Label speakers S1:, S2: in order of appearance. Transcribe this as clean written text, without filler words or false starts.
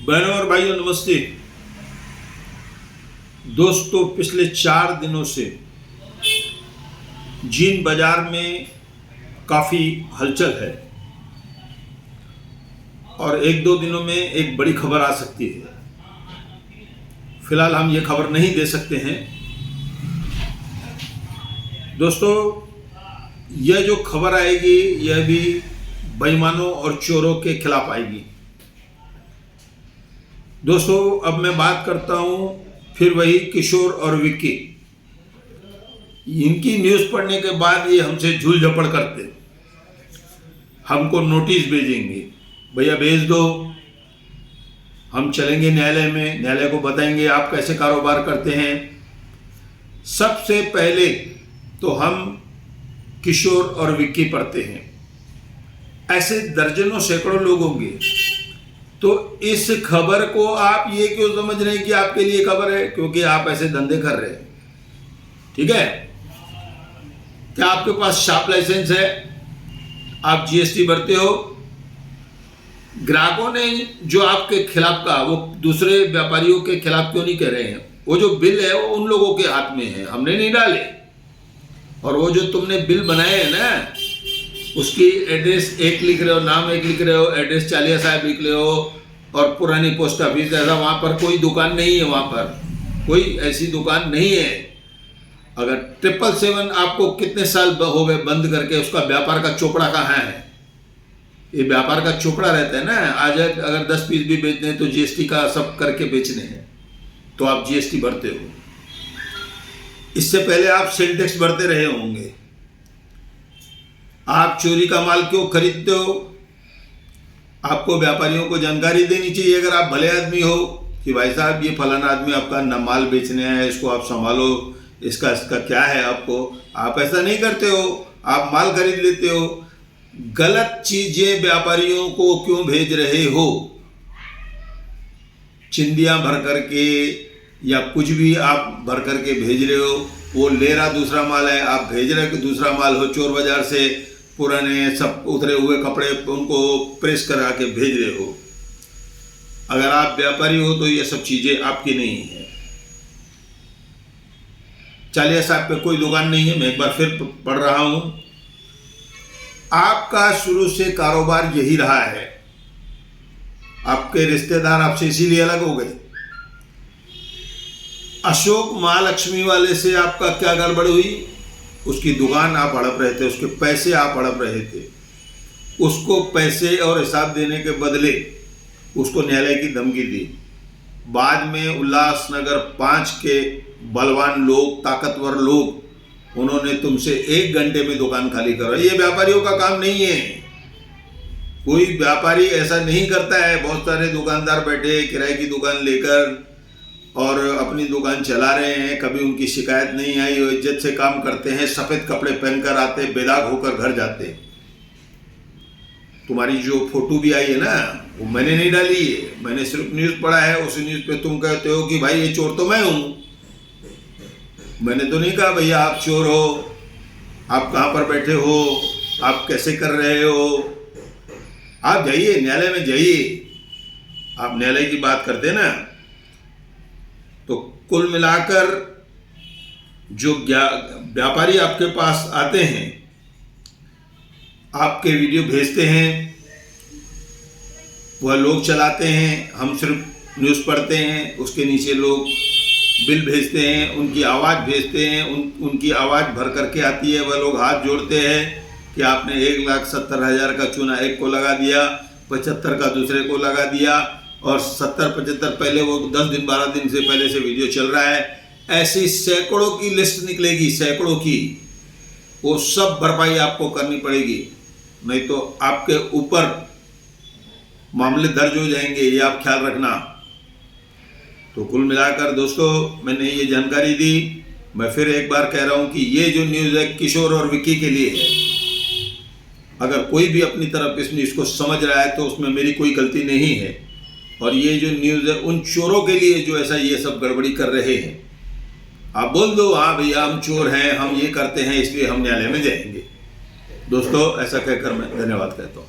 S1: बहनों और भाइयों नमस्ते। दोस्तों, पिछले 4 दिनों से जींद बाजार में काफ़ी हलचल है और 1-2 दिनों में एक बड़ी खबर आ सकती है। फिलहाल हम ये खबर नहीं दे सकते हैं। दोस्तों, यह जो खबर आएगी यह भी बेईमानों और चोरों के खिलाफ आएगी। दोस्तों, अब मैं बात करता हूँ फिर वही किशोर और विक्की। इनकी न्यूज़ पढ़ने के बाद ये हमसे झूल झपड़ करते, हमको नोटिस भेजेंगे, भैया भेज दो, हम चलेंगे न्यायालय में, न्यायालय को बताएंगे आप कैसे कारोबार करते हैं। सबसे पहले तो हम किशोर और विक्की पढ़ते हैं। ऐसे दर्जनों सैकड़ों लोग होंगे। तो इस खबर को आप ये क्यों समझ रहे हैं कि आपके लिए खबर है? क्योंकि आप ऐसे धंधे कर रहे हैं। ठीक है? क्या आपके पास शॉप लाइसेंस है? आप जीएसटी भरते हो? ग्राहकों ने जो आपके खिलाफ कहा वो दूसरे व्यापारियों के खिलाफ क्यों नहीं कह रहे हैं? वो जो बिल है वो उन लोगों के हाथ में है, हमने नहीं डाले। और वो जो तुमने बिल बनाए हैं ना, उसकी एड्रेस एक लिख रहे हो, नाम एक लिख रहे हो, एड्रेस चालिया साहब लिख रहे हो और पुरानी पोस्ट ऑफिस, ऐसा वहाँ पर कोई दुकान नहीं है। वहाँ पर कोई ऐसी दुकान नहीं है। अगर 777 आपको कितने साल हो गए बंद करके, उसका व्यापार का चोपड़ा कहाँ है? ये व्यापार का चोपड़ा रहता है ना। आज अगर 10 पीस भी बेचने हैं तो जीएसटी का सब करके बेचने हैं, तो आप जीएसटी भरते हो। इससे पहले आप सेल टैक्स भरते रहे होंगे। आप चोरी का माल क्यों खरीदते हो? आपको व्यापारियों को जानकारी देनी चाहिए, अगर आप भले आदमी हो, कि भाई साहब ये फलाना आदमी आपका न माल बेचने आया है, इसको आप संभालो, इसका क्या है आपको। आप ऐसा नहीं करते हो, आप माल खरीद लेते हो। गलत चीजें व्यापारियों को क्यों भेज रहे हो? चिंदियां भर करके या कुछ भी आप भर करके भेज रहे हो। वो ले रहा दूसरा माल है, आप भेज रहे दूसरा माल हो। चोर बाजार से पुराने सब उतरे हुए कपड़े उनको प्रेस करा के भेज रहे हो। अगर आप व्यापारी हो तो ये सब चीजें आपकी नहीं है। चालिया साहब पे कोई दुकान नहीं है, मैं एक बार फिर पढ़ रहा हूं। आपका शुरू से कारोबार यही रहा है। आपके रिश्तेदार आपसे इसीलिए अलग हो गए। अशोक महालक्ष्मी वाले से आपका क्या गड़बड़ हुई? उसकी दुकान आप हड़प रहे थे, उसके पैसे आप हड़प रहे थे। उसको पैसे और हिसाब देने के बदले उसको न्यायालय की धमकी दी। बाद में उल्लासनगर 5 के बलवान लोग, ताकतवर लोग, उन्होंने तुमसे 1 घंटे में दुकान खाली करो। ये व्यापारियों का काम नहीं है। कोई व्यापारी ऐसा नहीं करता है। बहुत सारे दुकानदार बैठे किराए की दुकान लेकर और अपनी दुकान चला रहे हैं, कभी उनकी शिकायत नहीं आई। वो इज्जत से काम करते हैं, सफ़ेद कपड़े पहनकर आते, बेदाग होकर घर जाते। तुम्हारी जो फोटो भी आई है ना, वो मैंने नहीं डाली है, मैंने सिर्फ न्यूज़ पढ़ा है। उस न्यूज़ पे तुम कहते हो कि भाई ये चोर तो मैं हूँ। मैंने तो नहीं कहा भैया आप चोर हो, आप कहाँ पर बैठे हो, आप कैसे कर रहे हो। आप जाइए न्यायालय में जाइए। आप न्यायालय की बात करते हैं ना, तो कुल मिलाकर जो व्यापारी आपके पास आते हैं, आपके वीडियो भेजते हैं, वह लोग चलाते हैं, हम सिर्फ न्यूज़ पढ़ते हैं। उसके नीचे लोग बिल भेजते हैं, उनकी आवाज़ भेजते हैं, उनकी आवाज़ भर करके आती है। वह लोग हाथ जोड़ते हैं कि आपने 1,70,000 का चूना एक को लगा दिया, 75 का दूसरे को लगा दिया, और 70-75 पहले वो 10 दिन 12 दिन से पहले से वीडियो चल रहा है। ऐसी सैकड़ों की लिस्ट निकलेगी, सैकड़ों की। वो सब भरपाई आपको करनी पड़ेगी, नहीं तो आपके ऊपर मामले दर्ज हो जाएंगे, ये आप ख्याल रखना। तो कुल मिलाकर दोस्तों, मैंने ये जानकारी दी। मैं फिर एक बार कह रहा हूँ कि ये जो न्यूज़ है किशोर और विक्की के लिए है। अगर कोई भी अपनी तरफ इस न्यूज़ को समझ रहा है तो उसमें मेरी कोई गलती नहीं है। और ये जो न्यूज़ है उन चोरों के लिए जो ऐसा ये सब गड़बड़ी कर रहे हैं। आप बोल दो हाँ भैया हम चोर हैं, हम ये करते हैं, इसलिए हम न्यायालय में जाएंगे। दोस्तों, ऐसा कहकर मैं धन्यवाद कहता हूँ।